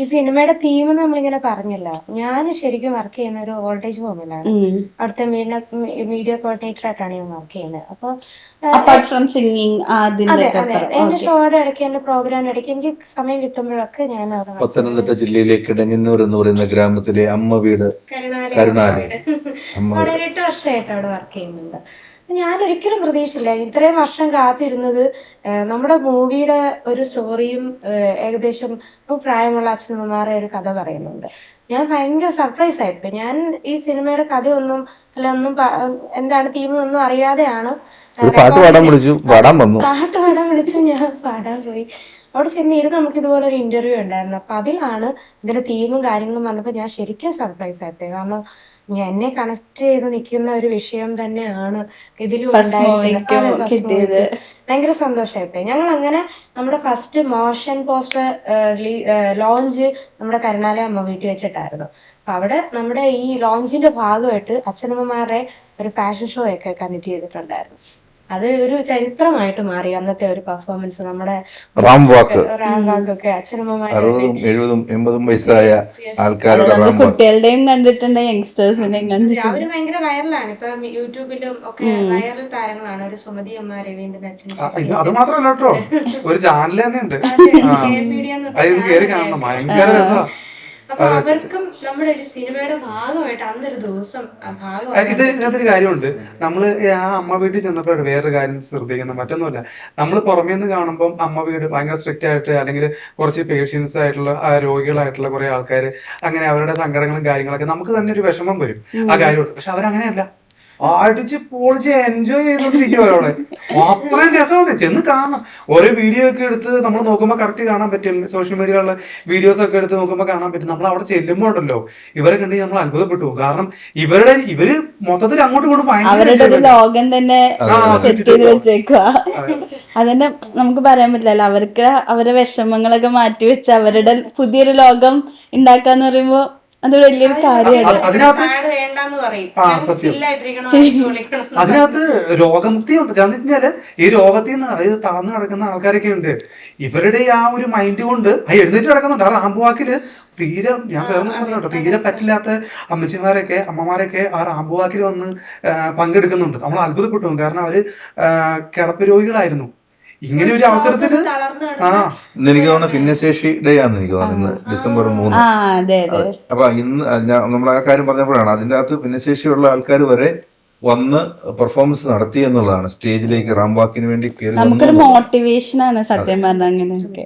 ഈ സിനിമയുടെ തീം നമ്മളിങ്ങനെ പറഞ്ഞല്ലോ, ഞാൻ ശരിക്കും വർക്ക് ചെയ്യുന്ന ഒരു ഓൾഡ് ഏജ് ഹോമിലാണ്. അവിടുത്തെ മീഡിയ കോർഡിനേറ്റർ ആയിട്ടാണ് ഞാൻ വർക്ക് ചെയ്യുന്നത്. അപ്പൊ അപ്പാർട്ട് ഫ്രം സിംഗിങ് അതെ അതെ, എന്റെ ഷോയുടെ ഇടയ്ക്ക് എന്റെ പ്രോഗ്രാമിന്റെ ഇടയ്ക്ക് എനിക്ക് സമയം കിട്ടുമ്പോഴൊക്കെ ഞാൻ അവിടെ പത്തനംതിട്ട ജില്ലയിലെ കിടങ്ങന്നൂർ എന്ന് പറയുന്ന ഗ്രാമത്തിലെ അമ്മ വീട് കരുണാലയം. 8 വർഷമായിട്ട് അവിടെ വർക്ക് ചെയ്യുന്നുണ്ട്. ഞാൻ ഒരിക്കലും പ്രതീക്ഷിച്ചില്ല ഇത്രയും വർഷം കാത്തിരുന്നത്. നമ്മുടെ മൂവിയുടെ ഒരു സ്റ്റോറിയും ഏകദേശം പ്രായമുള്ള അച്ഛനമ്മമാരെ ഒരു കഥ പറയുന്നുണ്ട്. ഞാൻ ഭയങ്കര സർപ്രൈസ് ആയിപ്പോയി. ഞാൻ ഈ സിനിമയുടെ കഥയൊന്നും എന്താണ് തീമൊന്നും അറിയാതെയാണ് പാട്ട് പാടാൻ വിളിച്ചു, ഞാൻ പാടാൻ പോയി. അവിടെ ചെന്നിരുന്ന് നമുക്ക് ഇതുപോലെ ഒരു ഇന്റർവ്യൂ ഉണ്ടായിരുന്നു. അപ്പൊ അതിലാണ് ഇതിന്റെ തീമും കാര്യങ്ങളും വന്നപ്പോ ഞാൻ ശരിക്കും സർപ്രൈസ് ആയിപ്പോയി. കാരണം എന്നെ കണക്ട് ചെയ്ത് നിൽക്കുന്ന ഒരു വിഷയം തന്നെയാണ് ഇതിലും ഉണ്ടായിരുന്നത്. ഭയങ്കര സന്തോഷമായിപ്പോയി. ഞങ്ങൾ അങ്ങനെ നമ്മുടെ ഫസ്റ്റ് മോഷൻ പോസ്റ്റർ ലോഞ്ച് നമ്മുടെ കരുണാലയം അമ്മ വീട്ടിൽ വെച്ചിട്ടായിരുന്നു. അപ്പൊ അവിടെ നമ്മുടെ ഈ ലോഞ്ചിന്റെ ഭാഗമായിട്ട് അച്ഛനമ്മമാരുടെ ഒരു ഫാഷൻ ഷോ ഒക്കെ കണ്ടക്ട് ചെയ്തിട്ടുണ്ടായിരുന്നു. അത് ഒരു ചരിത്രമായിട്ട് മാറി അന്നത്തെ ഒരു പെർഫോമൻസ്. നമ്മുടെ റാം വാക്കൊക്കെ അച്ഛനമ്മമാരെ 70-80 വയസ്സായ ആൾക്കാരുടെ കുട്ടികളുടെയും കണ്ടിട്ടുണ്ട്, യങ്സ്റ്റേഴ്സിന്റെയും കണ്ടിട്ടുണ്ട്. അവര് ഭയങ്കര വൈറലാണ്. ഇപ്പൊ യൂട്യൂബിലും ഒക്കെ വൈറൽ താരങ്ങളാണ്. ഒരു സുമതി അമ്മ, രവീന്ദ്രൻ അച്ഛൻ, അത് മാത്രമല്ല കേട്ടോ, ഒരു ചാനൽ തന്നെ ഉണ്ട്, അപ്പൊ അവർക്കും നമ്മുടെ ഒരു സിനിമയുടെ ഭാഗമായിട്ട് അന്നൊരു ദിവസം ഇതിനകത്തൊരു കാര്യമുണ്ട്. നമ്മള് ആ അമ്മ വീട്ടിൽ ചെന്നപ്പോഴാണ് വേറൊരു കാര്യം ശ്രദ്ധിക്കുന്നത്. മറ്റൊന്നുമല്ല, നമ്മൾ പുറമേ നിന്ന് കാണുമ്പോൾ അമ്മ വീട് ഭയങ്കര സ്ട്രിക്റ്റ് ആയിട്ട്, അല്ലെങ്കിൽ കുറച്ച് പേഷ്യൻസ് ആയിട്ടുള്ള രോഗികളായിട്ടുള്ള കുറെ ആൾക്കാർ, അങ്ങനെ അവരുടെ സങ്കടങ്ങളും കാര്യങ്ങളൊക്കെ നമുക്ക് തന്നെ ഒരു വിഷമം വരും ആ കാര്യം. പക്ഷെ അവരങ്ങനെയല്ല, അടിച്ച് പൊളിച്ച് എൻജോയ് ചെയ്തോണ്ടിരിക്കും അവരവിടെ. അത്രയും രസമാണ്, ചെന്ന് കാണാം. ഓരോ വീഡിയോ ഒക്കെ എടുത്ത് നമ്മൾ നോക്കുമ്പോൾ കറക്റ്റ് കാണാൻ പറ്റും. സോഷ്യൽ മീഡിയയിലുള്ള വീഡിയോസ് ഒക്കെ എടുത്ത് നോക്കുമ്പോൾ കാണാൻ പറ്റും. നമ്മൾ അവിടെ ചെല്ലുമ്പോൾ ഉണ്ടല്ലോ, ഇവരെ കണ്ട് നമ്മൾ അത്ഭുതപ്പെട്ടു. കാരണം ഇവര് മൊത്തത്തിൽ അങ്ങോട്ടും ഇങ്ങോട്ടും അവരുടെ ലോകം തന്നെ സെറ്റ് ചെയ്ത് വെച്ചേക്കുക. അതന്നെ നമുക്ക് പറയാൻ പറ്റില്ലല്ലോ. അവർക്ക് അവരുടെ വിഷമങ്ങളൊക്കെ മാറ്റി വെച്ച് അവരുടെ പുതിയൊരു ലോകം ഉണ്ടാക്കാന്ന് പറയുമ്പോ അത് വലിയൊരു കാര്യമാണ്. അതിനകത്ത് രോഗമുക്തി ഉണ്ട്. എന്താണെന്ന് വെച്ചാല് ഈ രോഗത്തിൽ നിന്ന്, അതായത് താഴ്ന്നു കിടക്കുന്ന ആൾക്കാരൊക്കെ ഉണ്ട്, ഇവരുടെ ആ ഒരു മൈൻഡ് കൊണ്ട് എഴുന്നേറ്റ് കിടക്കുന്നുണ്ട്. ആ റാംബുവാക്കില് തീരെ, ഞാൻ വേറെ പറഞ്ഞോട്ടോ, തീരെ പറ്റില്ലാത്ത അമ്മച്ചിമാരൊക്കെ അമ്മമാരൊക്കെ ആ റാംബുവാക്കിൽ വന്ന് പങ്കെടുക്കുന്നുണ്ട്. നമ്മൾ അത്ഭുതപ്പെട്ടു. കാരണം അവര് കിടപ്പ് രോഗികളായിരുന്നു. ഇങ്ങനെ ഒരു അവസരത്തില് എനിക്ക് തോന്നുന്നു ഭിന്നശേഷി ഡേ ആണെന്ന് എനിക്ക് തോന്നുന്നത്, December 3. അപ്പൊ ഇന്ന് നമ്മൾ ആ കാര്യം പറഞ്ഞപ്പോഴാണ് അതിൻ്റെ അകത്ത് ഭിന്നശേഷിയുള്ള ആൾക്കാർ വരെ വന്ന് പെർഫോമൻസ് നടത്തി എന്നുള്ളതാണ്. സ്റ്റേജിലേക്ക് റാംവാക്കിന് വേണ്ടി കയറി നമുക്കൊരു മോട്ടിവേഷൻ ആണ് സത്യം പറഞ്ഞ അങ്ങനെയൊക്കെ.